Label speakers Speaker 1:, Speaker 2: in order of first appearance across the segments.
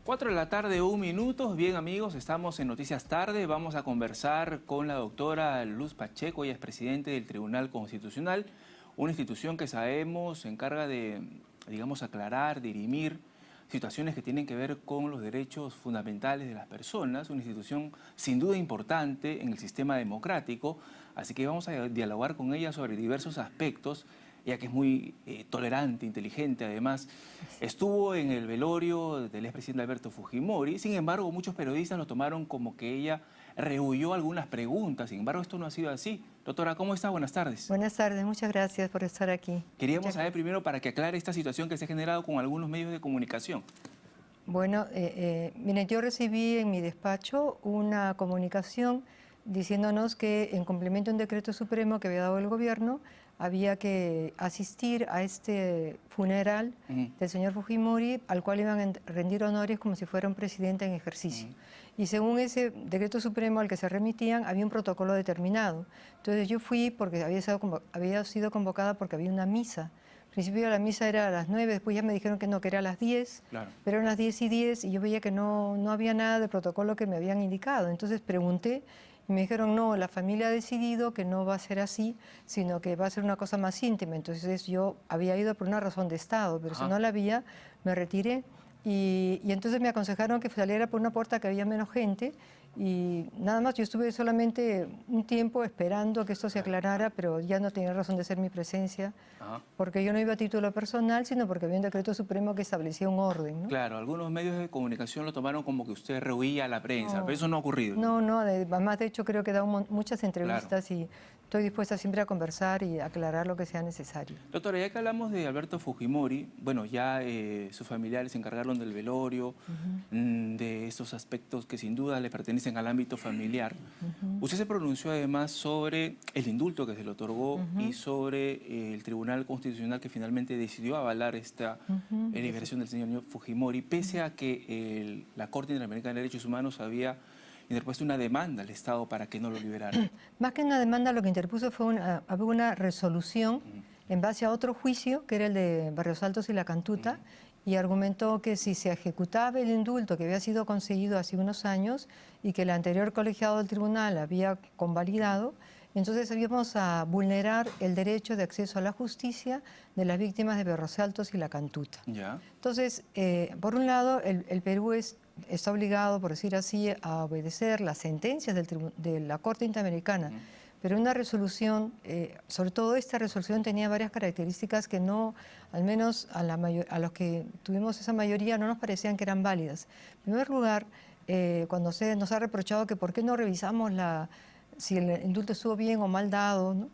Speaker 1: 4 de la tarde, 1 minuto. Bien, amigos, estamos en Noticias Tarde. Vamos a conversar con la doctora Luz Pacheco. Ella es presidente del Tribunal Constitucional, una institución que sabemos se encarga de, digamos, aclarar, dirimir situaciones que tienen que ver con los derechos fundamentales de las personas. Una institución sin duda importante en el sistema democrático. Así que vamos a dialogar con ella sobre diversos aspectos. Ella que es muy tolerante, inteligente, además, estuvo en el velorio del expresidente Alberto Fujimori. Sin embargo, muchos periodistas lo tomaron como que ella rehuyó algunas preguntas. Sin embargo, esto no ha sido así. Doctora, ¿cómo está? Buenas tardes.
Speaker 2: Buenas tardes, muchas gracias por estar aquí.
Speaker 1: Queríamos saber primero para que aclare esta situación que se ha generado con algunos medios de comunicación.
Speaker 2: Bueno, mire, yo recibí en mi despacho una comunicación diciéndonos que en cumplimiento de un decreto supremo que había dado el gobierno, había que asistir a este funeral del señor Fujimori, al cual iban a rendir honores como si fuera un presidente en ejercicio. Y según ese decreto supremo al que se remitían, había un protocolo determinado. Entonces yo fui porque había sido convocada porque había una misa. Al principio la misa era a las 9, después ya me dijeron que no, que era a las 10, claro. Pero eran las 10:10 y yo veía que no había nada de protocolo que me habían indicado. Entonces pregunté y me dijeron, no, la familia ha decidido que no va a ser así, sino que va a ser una cosa más íntima. Entonces yo había ido por una razón de Estado, pero si no la había, me retiré. Y entonces me aconsejaron que saliera por una puerta que había menos gente y nada más. Yo estuve solamente un tiempo esperando que esto se aclarara, pero ya no tenía razón de ser mi presencia, porque yo no iba a título personal, sino porque había un decreto supremo que establecía un orden, ¿no?
Speaker 1: Claro, algunos medios de comunicación lo tomaron como que usted rehuía a la prensa, pero eso no ha ocurrido.
Speaker 2: No, además de hecho creo que he dado muchas entrevistas, claro. Y estoy dispuesta siempre a conversar y aclarar lo que sea necesario.
Speaker 1: Doctora, ya que hablamos de Alberto Fujimori, bueno, ya sus familiares se encargaron del velorio, de estos aspectos que sin duda le pertenecen al ámbito familiar. Usted se pronunció además sobre el indulto que se le otorgó y sobre el Tribunal Constitucional que finalmente decidió avalar esta liberación del señor Fujimori, pese a que la Corte Interamericana de Derechos Humanos había interpuesto una demanda al Estado para que no lo liberara.
Speaker 2: Más que una demanda, lo que interpuso fue una resolución en base a otro juicio, que era el de Barrios Altos y La Cantuta, y argumentó que si se ejecutaba el indulto que había sido conseguido hace unos años y que el anterior colegiado del tribunal había convalidado, entonces íbamos a vulnerar el derecho de acceso a la justicia de las víctimas de Barrios Altos y La Cantuta.
Speaker 1: ¿Ya?
Speaker 2: Entonces, por un lado, el Perú está obligado, por decir así, a obedecer las sentencias de la Corte Interamericana, pero una resolución, sobre todo esta resolución, tenía varias características que no, al menos a los que tuvimos esa mayoría, no nos parecían que eran válidas. En primer lugar, cuando nos ha reprochado que por qué no revisamos si el indulto estuvo bien o mal dado, ¿no?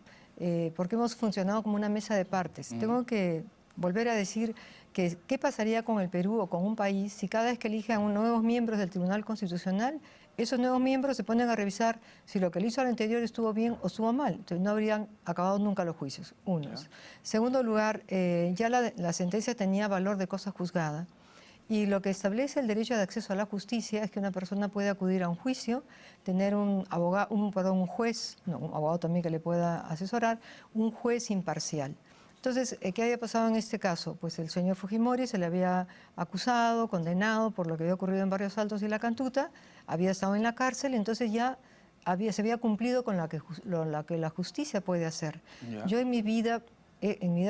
Speaker 2: Porque hemos funcionado como una mesa de partes. Tengo que volver a decir que qué pasaría con el Perú o con un país si cada vez que elijan nuevos miembros del Tribunal Constitucional, esos nuevos miembros se ponen a revisar si lo que le hizo al anterior estuvo bien o estuvo mal. Entonces no habrían acabado nunca los juicios, unos. Segundo lugar, ya la sentencia tenía valor de cosa juzgada. Y lo que establece el derecho de acceso a la justicia es que una persona puede acudir a un juicio, tener un juez, un abogado también que le pueda asesorar, un juez imparcial. Entonces, ¿qué había pasado en este caso? Pues el señor Fujimori se le había acusado, condenado por lo que había ocurrido en Barrios Altos y La Cantuta, había estado en la cárcel, entonces ya se había cumplido con lo que la justicia puede hacer. Yeah. Yo en mi vida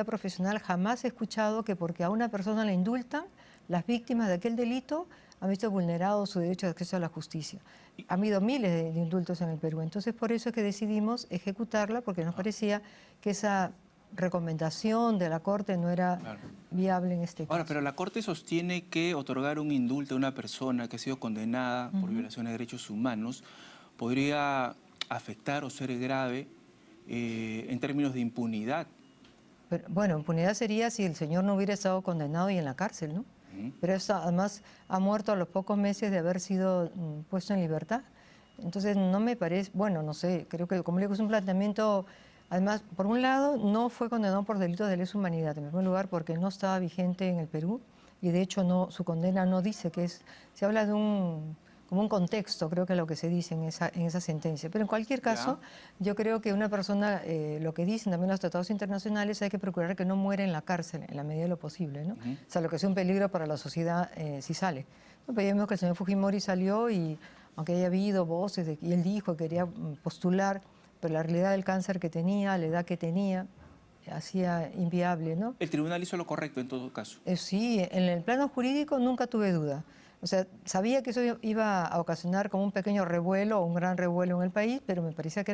Speaker 2: profesional jamás he escuchado que porque a una persona la indultan, las víctimas de aquel delito han visto vulnerado su derecho de acceso a la justicia. Ha habido miles de indultos en el Perú, entonces por eso es que decidimos ejecutarla, porque nos parecía que esa recomendación de la Corte no era viable en este caso.
Speaker 1: Ahora, pero la Corte sostiene que otorgar un indulto a una persona que ha sido condenada por violaciones de derechos humanos podría afectar o ser grave en términos de impunidad.
Speaker 2: Pero, bueno, impunidad sería si el señor no hubiera estado condenado y en la cárcel, ¿no? Pero esto, además ha muerto a los pocos meses de haber sido puesto en libertad. Entonces no me parece, bueno, no sé, creo que como le digo es un planteamiento. Además, por un lado, no fue condenado por delitos de lesa humanidad, en primer lugar porque no estaba vigente en el Perú y de hecho su condena no dice que es, se habla de un como un contexto, creo que es lo que se dice en esa sentencia. Pero en cualquier caso, yo creo que una persona, lo que dicen también los tratados internacionales, hay que procurar que no muera en la cárcel en la medida de lo posible, ¿no? O sea, lo que sea un peligro para la sociedad si sale. No, pero ya vimos que el señor Fujimori salió y, aunque haya habido voces, y él dijo que quería postular, pero la realidad del cáncer que tenía, la edad que tenía, hacía inviable, ¿no?
Speaker 1: El tribunal hizo lo correcto en todo caso.
Speaker 2: Sí, en el plano jurídico nunca tuve duda. O sea, sabía que eso iba a ocasionar como un pequeño revuelo o un gran revuelo en el país, pero me parecía que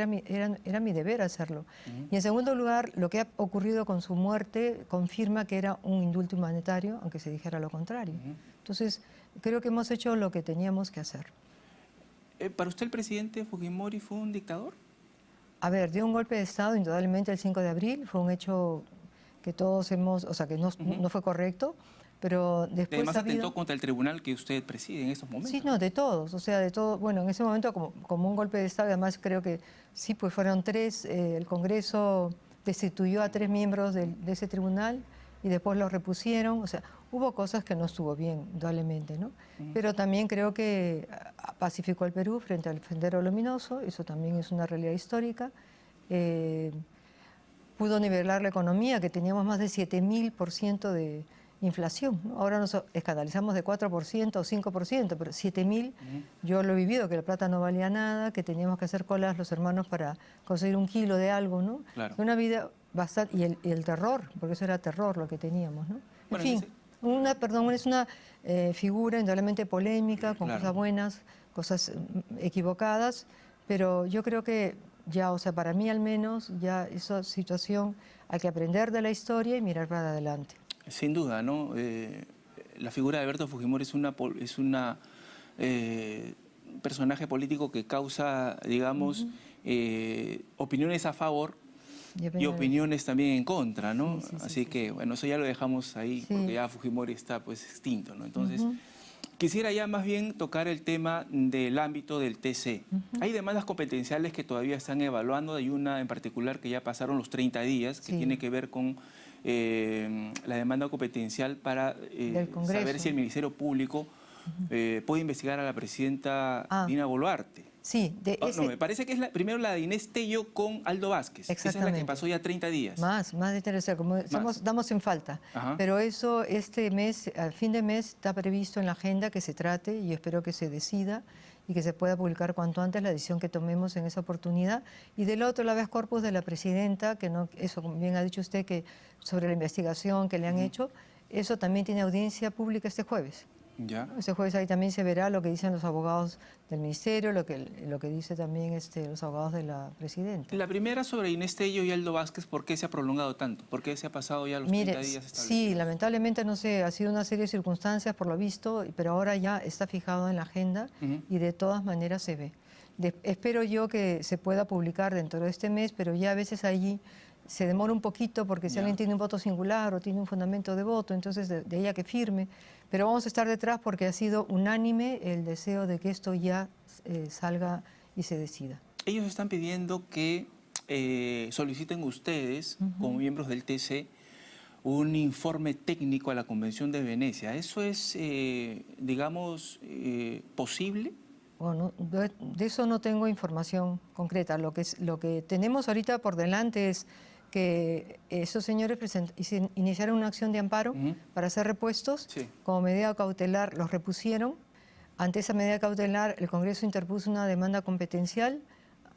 Speaker 2: era mi deber hacerlo. Y en segundo lugar, lo que ha ocurrido con su muerte confirma que era un indulto humanitario, aunque se dijera lo contrario. Entonces, creo que hemos hecho lo que teníamos que hacer.
Speaker 1: ¿Para usted el presidente Fujimori fue un dictador?
Speaker 2: A ver, dio un golpe de Estado indudablemente el 5 de abril, fue un hecho que todos o sea, que no fue correcto, pero después
Speaker 1: además atentó contra el tribunal que usted preside en estos momentos.
Speaker 2: Sí, no, de todos, o sea, de todo. Bueno, en ese momento como un golpe de Estado, además creo que sí, pues fueron 3, el Congreso destituyó a 3 miembros de ese tribunal y después los repusieron, o sea, hubo cosas que no estuvo bien, indudablemente, ¿no? Pero también creo que pacificó al Perú frente al Sendero Luminoso, eso también es una realidad histórica. Pudo nivelar la economía, que teníamos más de 7.000% de inflación, ¿no? Ahora nos escandalizamos de 4% o 5%, pero 7.000, yo lo he vivido, que la plata no valía nada, que teníamos que hacer colas los hermanos para conseguir 1 kilo de algo, ¿no?
Speaker 1: Claro.
Speaker 2: Una vida bastante, y el terror, porque eso era terror lo que teníamos, ¿no? En fin, es una figura indudablemente polémica, con cosas buenas, cosas equivocadas, pero yo creo que ya, o sea, para mí al menos, ya esa situación hay que aprender de la historia y mirar para adelante.
Speaker 1: Sin duda, ¿no? La figura de Alberto Fujimori es un personaje político que causa, digamos, opiniones a favor y opiniones también en contra, ¿no? Así que, bueno, eso ya lo dejamos ahí porque ya Fujimori está, pues, extinto, ¿no? Entonces, quisiera ya más bien tocar el tema del ámbito del TC. Hay demandas competenciales que todavía están evaluando. Hay una en particular que ya pasaron los 30 días, que tiene que ver con la demanda competencial para saber si el Ministerio Público puede investigar a la presidenta Dina Boluarte.
Speaker 2: Sí.
Speaker 1: No, me parece que es primero la de Inés Tello con Aldo Vázquez. Esa es la que pasó ya 30 días.
Speaker 2: Más de interesante, como damos en falta. Pero eso este mes, al fin de mes, está previsto en la agenda que se trate y espero que se decida y que se pueda publicar cuanto antes la decisión que tomemos en esa oportunidad. Y del otro, la habeas corpus de la presidenta, que no, eso bien ha dicho usted, que sobre la investigación que le han hecho, eso también tiene audiencia pública este jueves.
Speaker 1: Ya.
Speaker 2: Este jueves ahí también se verá lo que dicen los abogados del Ministerio, lo que dice también los abogados de la presidenta.
Speaker 1: La primera sobre Inés Tello y Aldo Vázquez, ¿por qué se ha prolongado tanto? ¿Por qué se ha pasado ya los 30 días establecidos?
Speaker 2: Sí, lamentablemente, no sé, ha sido una serie de circunstancias por lo visto, pero ahora ya está fijado en la agenda y de todas maneras se ve. Espero yo que se pueda publicar dentro de este mes, pero ya a veces allí se demora un poquito porque si alguien tiene un voto singular o tiene un fundamento de voto, entonces de ella que firme. Pero vamos a estar detrás porque ha sido unánime el deseo de que esto ya salga y se decida.
Speaker 1: Ellos están pidiendo que soliciten ustedes, como miembros del TC, un informe técnico a la Convención de Venecia. ¿Eso es, digamos, posible?
Speaker 2: Bueno, de eso no tengo información concreta. Lo que tenemos ahorita por delante es que esos señores iniciaron una acción de amparo para hacer repuestos. Como medida cautelar los repusieron. Ante esa medida cautelar el Congreso interpuso una demanda competencial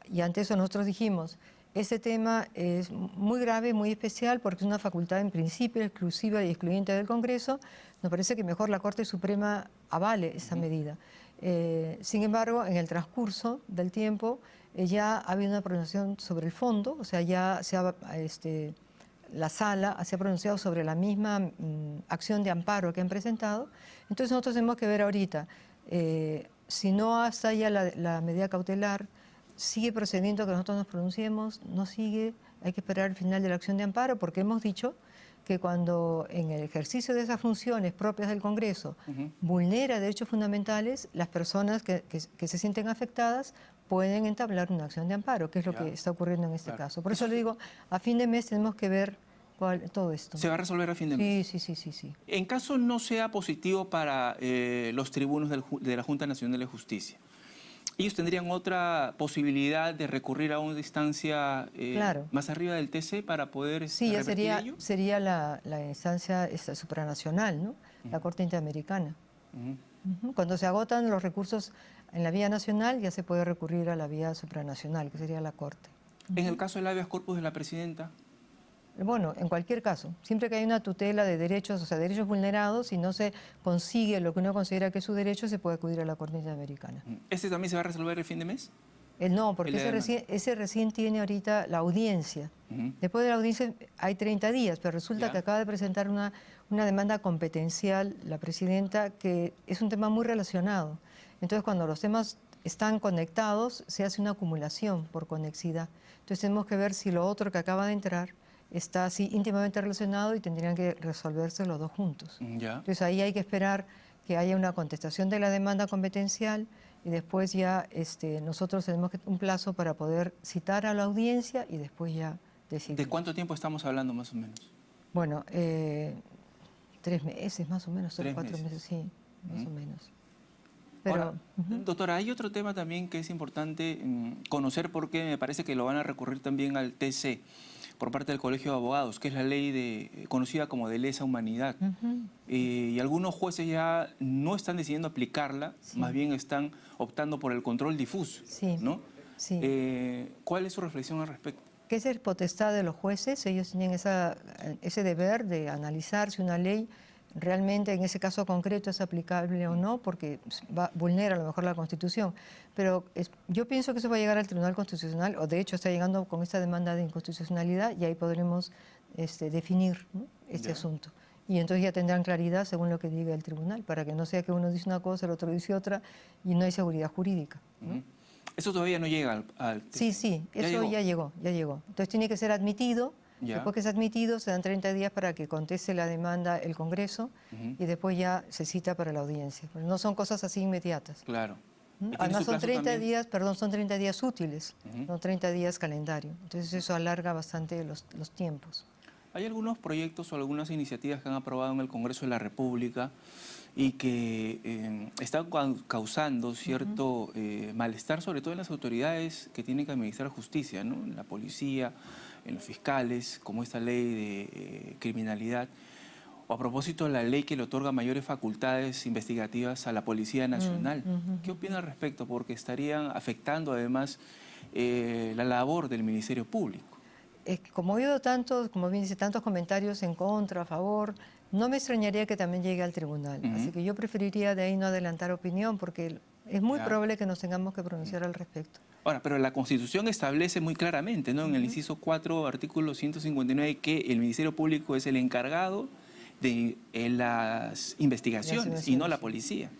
Speaker 2: y ante eso nosotros dijimos, este tema es muy grave, muy especial porque es una facultad en principio exclusiva y excluyente del Congreso. Nos parece que mejor la Corte Suprema avale esa medida. Sin embargo, en el transcurso del tiempo ya ha habido una pronunciación sobre el fondo, o sea, ya la sala se ha pronunciado sobre la misma acción de amparo que han presentado. Entonces nosotros tenemos que ver ahorita, si no hasta ya la medida cautelar, sigue procediendo que nosotros nos pronunciemos, no sigue, hay que esperar el final de la acción de amparo porque hemos dicho que cuando en el ejercicio de esas funciones propias del Congreso vulnera derechos fundamentales, las personas que se sienten afectadas pueden entablar una acción de amparo, que es lo que está ocurriendo en este caso. Por eso le digo, a fin de mes tenemos que ver todo esto.
Speaker 1: ¿Se va a resolver a fin de mes?
Speaker 2: Sí.
Speaker 1: En caso no sea positivo para los tribunos de la Junta Nacional de Justicia, ellos tendrían otra posibilidad de recurrir a una instancia
Speaker 2: Claro.
Speaker 1: más arriba del TC para poder
Speaker 2: Sí, ya
Speaker 1: revertir ello.
Speaker 2: sería la instancia supranacional, ¿no? La Corte Interamericana. Cuando se agotan los recursos en la vía nacional, ya se puede recurrir a la vía supranacional, que sería la Corte.
Speaker 1: En el caso del habeas corpus de la presidenta.
Speaker 2: Bueno, en cualquier caso, siempre que hay una tutela de derechos, o sea, derechos vulnerados, y no se consigue lo que uno considera que es su derecho, se puede acudir a la Corte Interamericana.
Speaker 1: ¿Este también se va a resolver el fin de mes?
Speaker 2: No, porque ese recién tiene ahorita la audiencia. Después de la audiencia hay 30 días, pero resulta que acaba de presentar una demanda competencial la presidenta, que es un tema muy relacionado. Entonces, cuando los temas están conectados, se hace una acumulación por conexidad. Entonces, tenemos que ver si lo otro que acaba de entrar está así íntimamente relacionado y tendrían que resolverse los dos juntos. Entonces, ahí hay que esperar que haya una contestación de la demanda competencial y después ya nosotros tenemos un plazo para poder citar a la audiencia y después ya decidir.
Speaker 1: ¿De cuánto tiempo estamos hablando más o menos?
Speaker 2: Bueno, 3 meses más o menos, 3 o 4 meses, sí, más o menos. Pero,
Speaker 1: ahora, doctora, hay otro tema también que es importante conocer, porque me parece que lo van a recurrir también al TC por parte del Colegio de Abogados, que es la ley conocida como de lesa humanidad. Y algunos jueces ya no están decidiendo aplicarla, más bien están optando por el control difuso, ¿no? ¿Cuál es su reflexión al respecto?
Speaker 2: Que es potestad de los jueces, ellos tienen ese deber de analizar si una ley realmente en ese caso concreto es aplicable o no, porque vulnera a lo mejor la Constitución. Pero yo pienso que eso va a llegar al Tribunal Constitucional, o de hecho está llegando con esta demanda de inconstitucionalidad, y ahí podremos definir, ¿no?, este asunto. Y entonces ya tendrán claridad según lo que diga el tribunal, para que no sea que uno dice una cosa, el otro dice otra, y no hay seguridad jurídica, ¿no?
Speaker 1: Eso todavía no llega al TC.
Speaker 2: Sí, eso ya llegó. Entonces tiene que ser admitido. Después que es admitido, se dan 30 días para que conteste la demanda el Congreso y después ya se cita para la audiencia. Pero no son cosas así inmediatas.
Speaker 1: Claro.
Speaker 2: Además son 30 días útiles, no 30 días calendario. Entonces eso alarga bastante los tiempos.
Speaker 1: Hay algunos proyectos o algunas iniciativas que han aprobado en el Congreso de la República y que están causando cierto malestar, sobre todo en las autoridades que tienen que administrar justicia, ¿no? En la policía, en los fiscales, como esta ley de criminalidad, o a propósito de la ley que le otorga mayores facultades investigativas a la Policía Nacional. ¿Qué opina al respecto? Porque estarían afectando además la labor del Ministerio Público.
Speaker 2: Como he oído tantos comentarios en contra, a favor, no me extrañaría que también llegue al tribunal. Así que yo preferiría de ahí no adelantar opinión, porque es muy probable que nos tengamos que pronunciar al respecto.
Speaker 1: Ahora, pero la Constitución establece muy claramente, ¿no?, en el inciso 4, artículo 159, que el Ministerio Público es el encargado de las investigaciones y no la policía.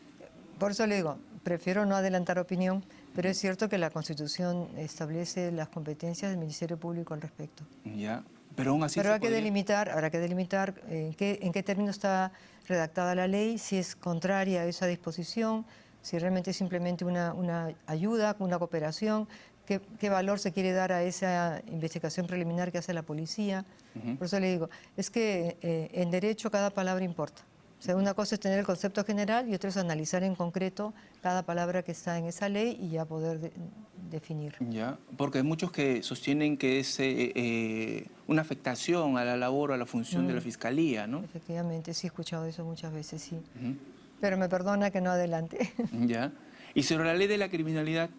Speaker 2: Por eso le digo, prefiero no adelantar opinión, pero es cierto que la Constitución establece las competencias del Ministerio Público al respecto.
Speaker 1: Pero aún así
Speaker 2: habrá que delimitar en qué término está redactada la ley, si es contraria a esa disposición, si realmente es simplemente una ayuda, una cooperación, qué valor se quiere dar a esa investigación preliminar que hace la policía. Por eso le digo, es que en derecho cada palabra importa. O sea, una cosa es tener el concepto general y otra es analizar en concreto cada palabra que está en esa ley y ya poder definir.
Speaker 1: Porque hay muchos que sostienen que es una afectación a la labor o a la función de la Fiscalía, ¿no?
Speaker 2: Efectivamente, sí he escuchado eso muchas veces, sí. Pero me perdona que no adelante.
Speaker 1: ¿Y sobre la ley de la criminalidad?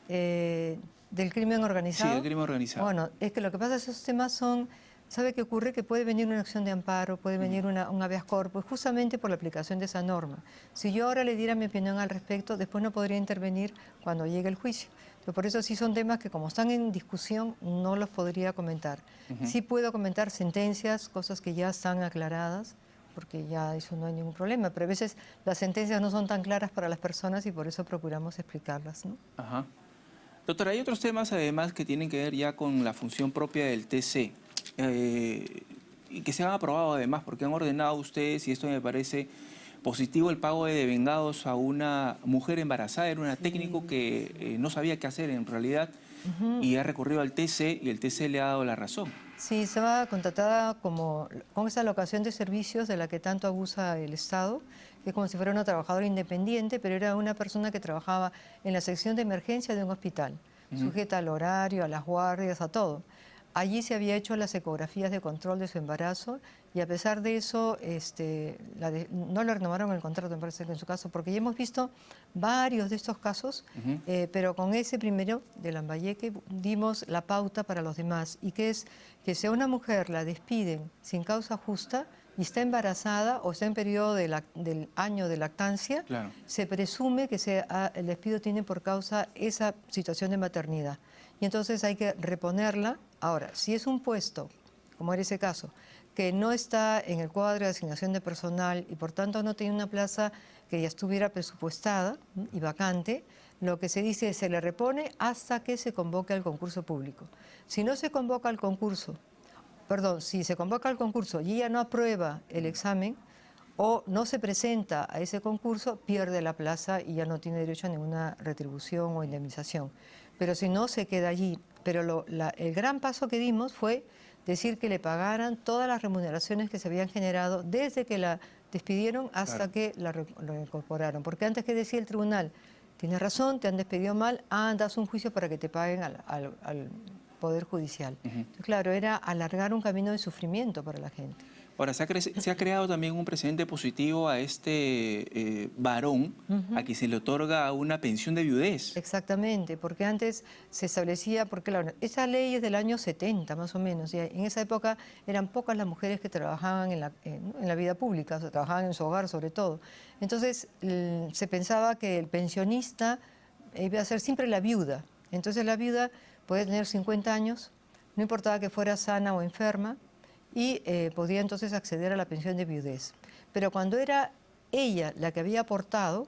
Speaker 2: ¿Del crimen organizado?
Speaker 1: Sí, del crimen organizado.
Speaker 2: Bueno, es que lo que pasa es que esos temas son... ¿Sabe qué ocurre? Que puede venir una acción de amparo, puede venir un habeas corpus, justamente por la aplicación de esa norma. Si yo ahora le diera mi opinión al respecto, después no podría intervenir cuando llegue el juicio. Entonces, por eso sí son temas que, como están en discusión, no los podría comentar. Sí puedo comentar sentencias, cosas que ya están aclaradas, porque ya eso no hay ningún problema. Pero a veces las sentencias no son tan claras para las personas y por eso procuramos explicarlas, ¿no?
Speaker 1: Doctora, hay otros temas además que tienen que ver ya con la función propia del TC. Y que se han aprobado además, porque han ordenado ustedes, y esto me parece positivo, el pago de devengados a una mujer embarazada. Era una técnico que no sabía qué hacer en realidad y ha recurrido al TC y el TC le ha dado la razón.
Speaker 2: Sí, estaba contratada con esa locación de servicios de la que tanto abusa el Estado, que es como si fuera una trabajadora independiente, pero era una persona que trabajaba en la sección de emergencia de un hospital, sujeta al horario, a las guardias, a todo. Allí se había hecho las ecografías de control de su embarazo y a pesar de eso no le renovaron el contrato, me parece que en su caso, porque ya hemos visto varios de estos casos, pero con ese primero de Lambayeque dimos la pauta para los demás, y que es que si a una mujer la despiden sin causa justa y está embarazada o está en periodo del año de lactancia,
Speaker 1: Claro.
Speaker 2: se presume que el despido tiene por causa esa situación de maternidad. Y entonces hay que reponerla. Ahora, si es un puesto, como era ese caso, que no está en el cuadro de asignación de personal y por tanto no tiene una plaza que ya estuviera presupuestada y vacante, lo que se dice es se le repone hasta que se convoque al concurso público. Si no se convoca al concurso, si se convoca al concurso y ella no aprueba el examen o no se presenta a ese concurso, pierde la plaza y ya no tiene derecho a ninguna retribución o indemnización. Pero si no, se queda allí. Pero el gran paso que dimos fue decir que le pagaran todas las remuneraciones que se habían generado desde que la despidieron hasta que la incorporaron. Porque antes, que decía el tribunal, tienes razón, te han despedido mal, das un juicio para que te paguen al Poder Judicial. Entonces, claro, era alargar un camino de sufrimiento para la gente.
Speaker 1: Ahora, se ha creado también un precedente positivo a este varón a quien se le otorga una pensión de viudez.
Speaker 2: Exactamente, porque antes se establecía, porque claro, esa ley es del año 70 más o menos, y en esa época eran pocas las mujeres que trabajaban en la vida pública, o sea, trabajaban en su hogar sobre todo. Entonces se pensaba que el pensionista iba a ser siempre la viuda. Entonces la viuda podía tener 50 años, no importaba que fuera sana o enferma, y podía entonces acceder a la pensión de viudez. Pero cuando era ella la que había aportado,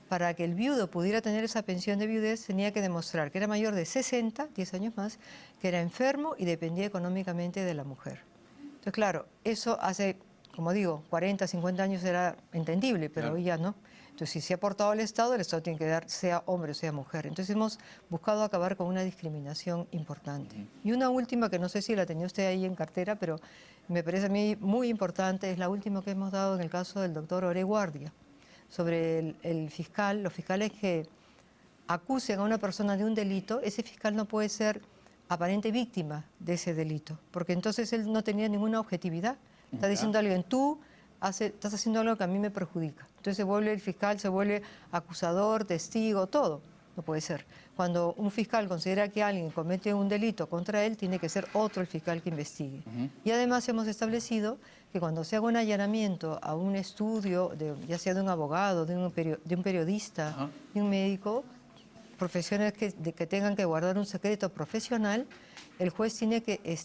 Speaker 2: para que el viudo pudiera tener esa pensión de viudez, tenía que demostrar que era mayor de 60, 10 años más, que era enfermo y dependía económicamente de la mujer. Entonces, claro, eso hace, como digo, 40, 50 años era entendible, pero
Speaker 1: Claro.
Speaker 2: hoy ya no. Entonces, si se ha aportado al Estado, el Estado tiene que dar, sea hombre o sea mujer. Entonces, hemos buscado acabar con una discriminación importante. Y una última, que no sé si la tenía usted ahí en cartera, pero me parece a mí muy importante, es la última que hemos dado en el caso del doctor Ore Guardia, sobre el fiscal, los fiscales que acusen a una persona de un delito. Ese fiscal no puede ser aparente víctima de ese delito, porque entonces él no tenía ninguna objetividad. Está diciendo a alguien, tú estás haciendo algo que a mí me perjudica. Entonces el fiscal se vuelve acusador, testigo, todo. No puede ser. Cuando un fiscal considera que alguien comete un delito contra él, tiene que ser otro el fiscal que investigue. Y además hemos establecido que cuando se haga un allanamiento a un estudio, ya sea de un abogado, de un periodista, de un médico, profesiones que tengan que guardar un secreto profesional, el juez tiene que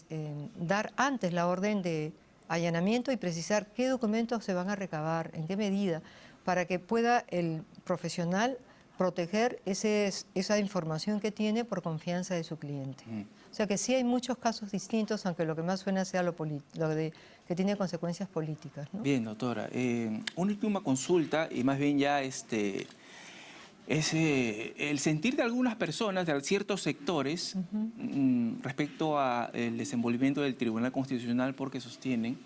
Speaker 2: dar antes la orden de allanamiento y precisar qué documentos se van a recabar, en qué medida, para que pueda el profesional proteger esa información que tiene por confianza de su cliente. O sea que sí hay muchos casos distintos, aunque lo que más suena sea que tiene consecuencias políticas, ¿no?
Speaker 1: Bien, doctora. Una última consulta, y más bien ya es el sentir de algunas personas, de ciertos sectores, respecto al desenvolvimiento del Tribunal Constitucional, porque sostienen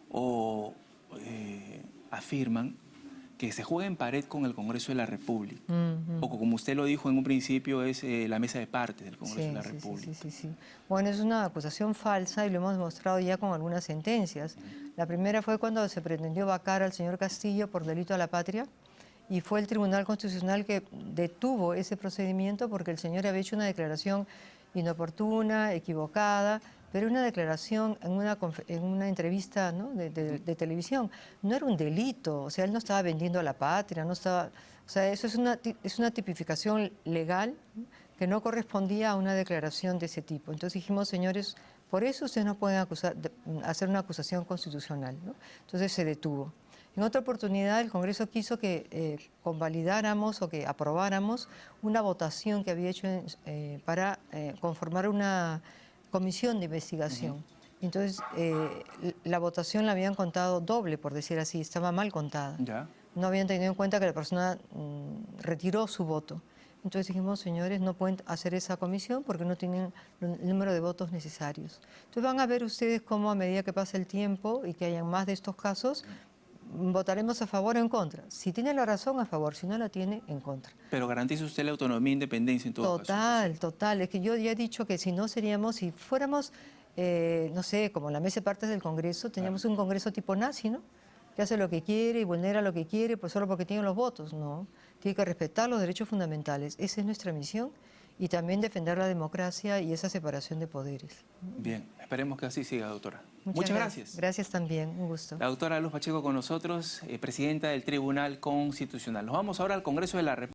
Speaker 1: o afirman que se juega en pared con el Congreso de la República. O como usted lo dijo en un principio, es la mesa de partes del Congreso de la República.
Speaker 2: Sí. Bueno, es una acusación falsa y lo hemos demostrado ya con algunas sentencias. La primera fue cuando se pretendió vacar al señor Castillo por delito a la patria, y fue el Tribunal Constitucional que detuvo ese procedimiento porque el señor había hecho una declaración inoportuna, equivocada, pero una declaración en una entrevista, ¿no?, de televisión. No era un delito, o sea, él no estaba vendiendo a la patria, no estaba... O sea, eso es una tipificación legal que no correspondía a una declaración de ese tipo. Entonces dijimos, señores, por eso ustedes no pueden hacer una acusación constitucional, ¿no? Entonces se detuvo. En otra oportunidad, el Congreso quiso que convalidáramos o que aprobáramos una votación que había hecho para conformar una comisión de investigación. Entonces, la votación la habían contado doble, por decir así, estaba mal contada.
Speaker 1: ¿Ya?
Speaker 2: No habían tenido en cuenta que la persona retiró su voto. Entonces dijimos, señores, no pueden hacer esa comisión porque no tienen el número de votos necesarios. Entonces van a ver ustedes cómo a medida que pasa el tiempo y que hayan más de estos casos, votaremos a favor o en contra. Si tiene la razón, a favor. Si no la tiene, en contra.
Speaker 1: Pero garantiza usted la autonomía e independencia en todo caso.
Speaker 2: Total, total. Es que yo ya he dicho que si no seríamos, si fuéramos, no sé, como la mesa de partes del Congreso, teníamos un Congreso tipo nazi, ¿no? Que hace lo que quiere y vulnera lo que quiere pues solo porque tiene los votos. No, tiene que respetar los derechos fundamentales. Esa es nuestra misión y también defender la democracia y esa separación de poderes.
Speaker 1: Bien, esperemos que así siga, doctora.
Speaker 2: Muchas
Speaker 1: gracias.
Speaker 2: Gracias también, un gusto.
Speaker 1: La doctora Luz Pacheco con nosotros, presidenta del Tribunal Constitucional. Nos vamos ahora al Congreso de la República.